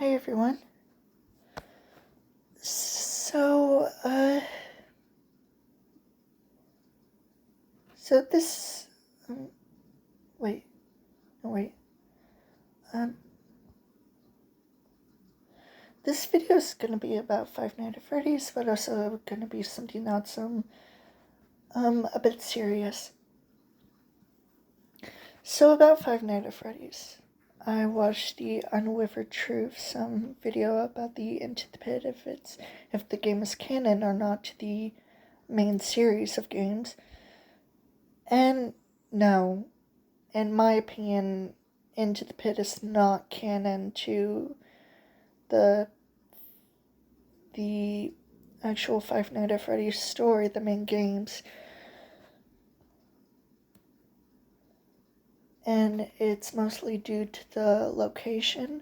Hey everyone. So, so this, um, wait, no wait, um, this video is gonna be about Five Nights at Freddy's, but also gonna be something else, a bit serious. So about Five Nights at Freddy's, I watched the Unwithered Truth, video about the Into the Pit, if the game is canon or not to the main series of games, and no. In my opinion, Into the Pit is not canon to the actual Five Nights at Freddy's story, the main games. And it's mostly due to the location,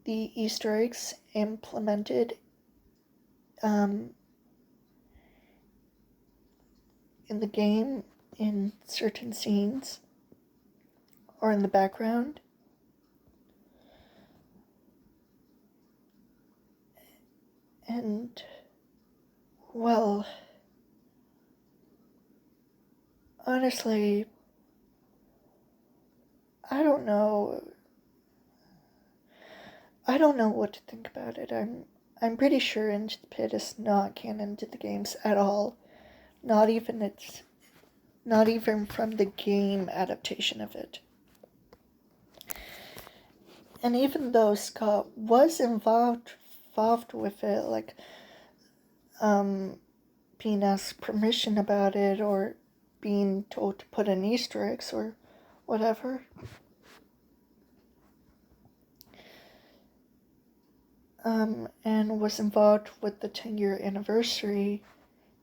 the Easter eggs implemented in the game in certain scenes or in the background. And, well, honestly, I don't know what to think about it. I'm pretty sure Into the Pit is not canon to the games at all. Not even from the game adaptation of it. And even though Scott was involved with it, like being asked permission about it or being told to put in Easter eggs or whatever, and was involved with the 10-year anniversary,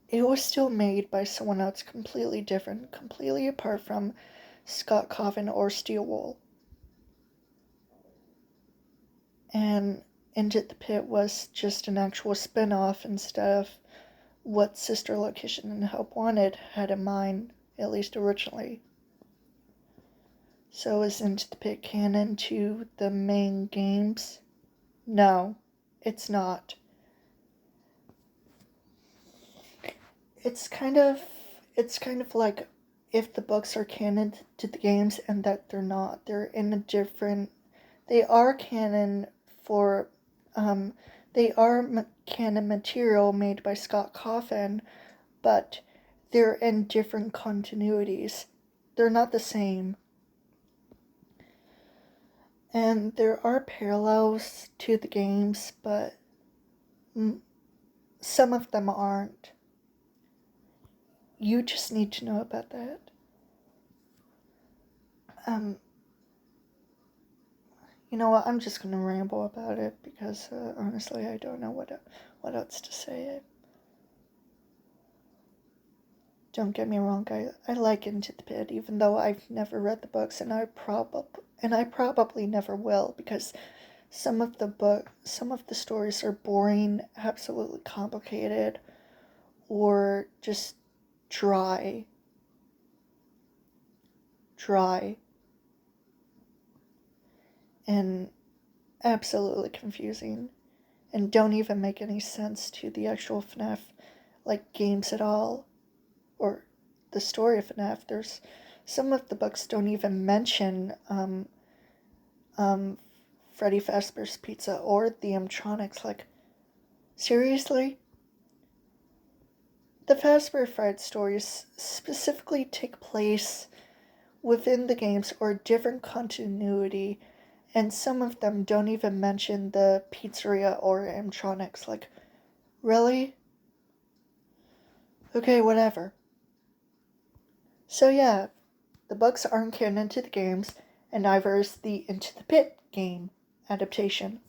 it was still made by someone else completely different, completely apart from Scott Cawthon or Steel Wool. And Into the Pit was just an actual spin-off instead of what Sister Location and Help Wanted had in mind, at least originally. So is Into the Pit canon to the main games? No, it's not. It's kind of like if the books are canon to the games and that they're not. They're in a different. They are canon for. They are canon material made by Scott Cawthon, but they're in different continuities. They're not the same. And there are parallels to the games, but some of them aren't. You just need to know about that. You know what? I'm just gonna ramble about it because honestly, I don't know what else to say. Don't get me wrong. I like Into the Pit, even though I've never read the books, and I probably never will, because some of the stories are boring, absolutely complicated, or just dry, and absolutely confusing, and don't even make any sense to the actual FNAF games at all, or the story of FNAF. There's some of the books don't even mention Freddy Fazbear's Pizza or the animatronics. Like, seriously? The Fazbear Fright stories specifically take place within the games or different continuity, and some of them don't even mention the pizzeria or animatronics. Like, really? Okay, whatever. So yeah, the books aren't canon to the games, and neither is the Into the Pit game adaptation.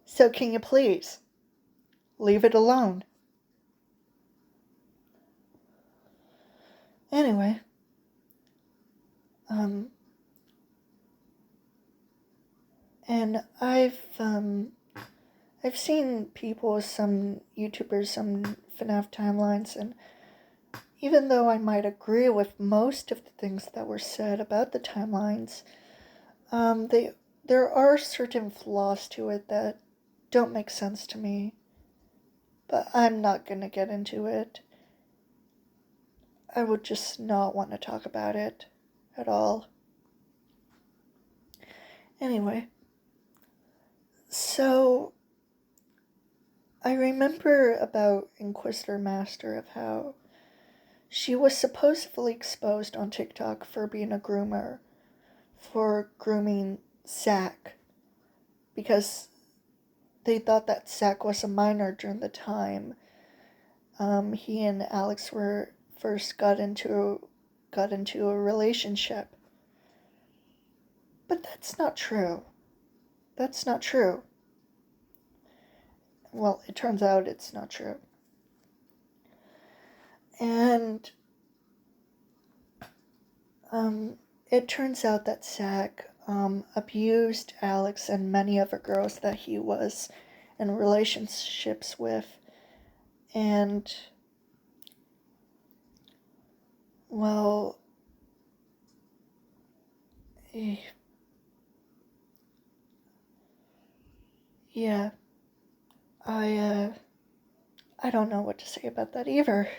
So can you please leave it alone? Anyway, and I've seen people, some YouTubers, some FNAF timelines, and even though I might agree with most of the things that were said about the timelines, they there are certain flaws to it that don't make sense to me, but I'm not gonna get into it. I would just not want to talk about it at all. Anyway, so I remember about Inquisitor Master of how she was supposedly exposed on TikTok for being a groomer, for grooming Zack, because they thought that Zack was a minor during the time he and Alex were first got into a relationship. But that's not true. That's not true. Well, it turns out it's not true. And it turns out that Zack abused Alex and many other girls that he was in relationships with. And, well, yeah, I don't know what to say about that either.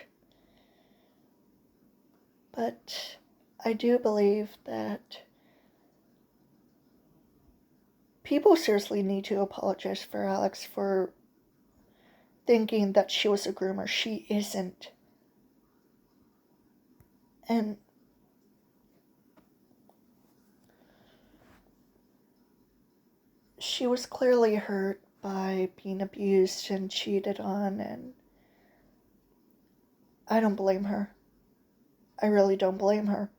But I do believe that people seriously need to apologize for Alex for thinking that she was a groomer. She isn't. And she was clearly hurt by being abused and cheated on, and I don't blame her. I really don't blame her.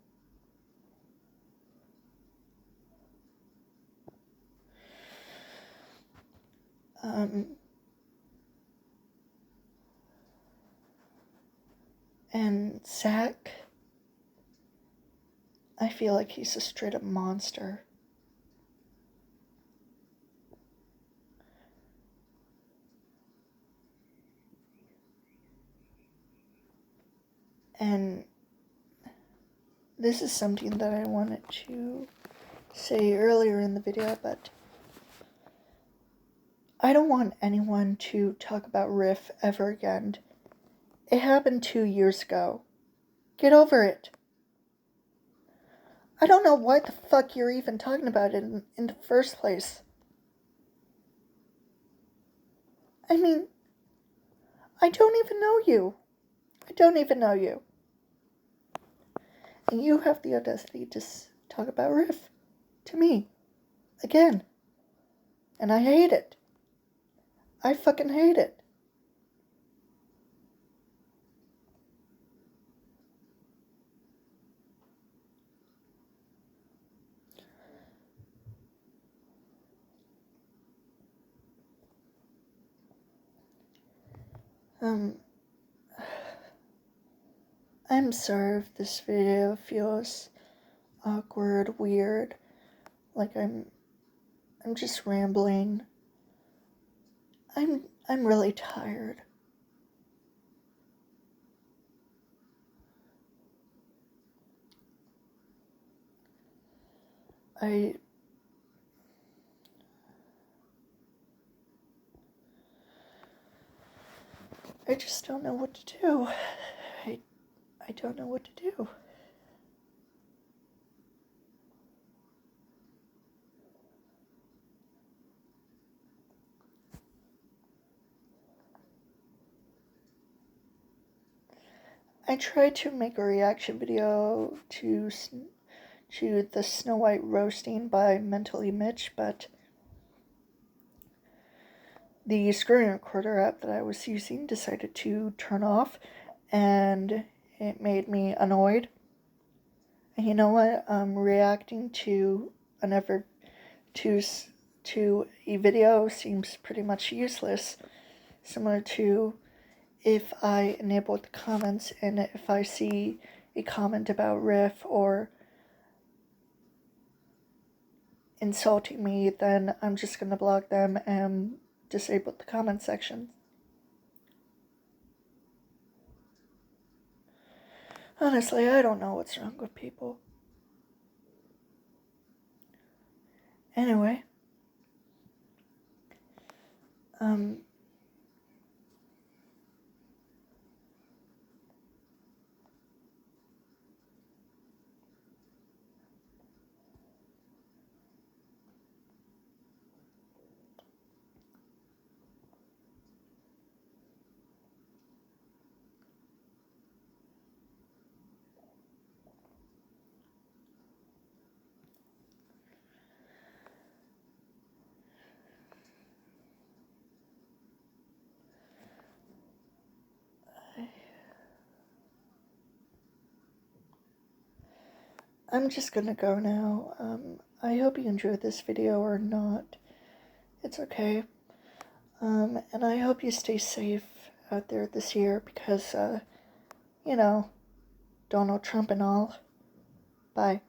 And Zack, I feel like he's a straight up monster. And this is something that I wanted to say earlier in the video, but I don't want anyone to talk about Riff ever again. It happened 2 years ago. Get over it. I don't know why the fuck you're even talking about it in the first place. I mean, I don't even know you. I don't even know you. And you have the audacity to talk about Riff to me. Again. And I hate it. I fucking hate it. I'm sorry if this video feels awkward, weird, like I'm just rambling. I'm really tired. I just don't know what to do. I don't know what to do. I tried to make a reaction video to the Snow White roasting by Mentally Mitch, but the screen recorder app that I was using decided to turn off, and it made me annoyed. And you know what? Reacting to to a video seems pretty much useless. Similar to if I enable the comments and if I see a comment about Riff or insulting me, then I'm just gonna block them and disable the comment section. Honestly, I don't know what's wrong with people. Anyway, I'm just gonna go now. I hope you enjoyed this video or not. It's okay. And I hope you stay safe out there this year because, you know, Donald Trump and all. Bye.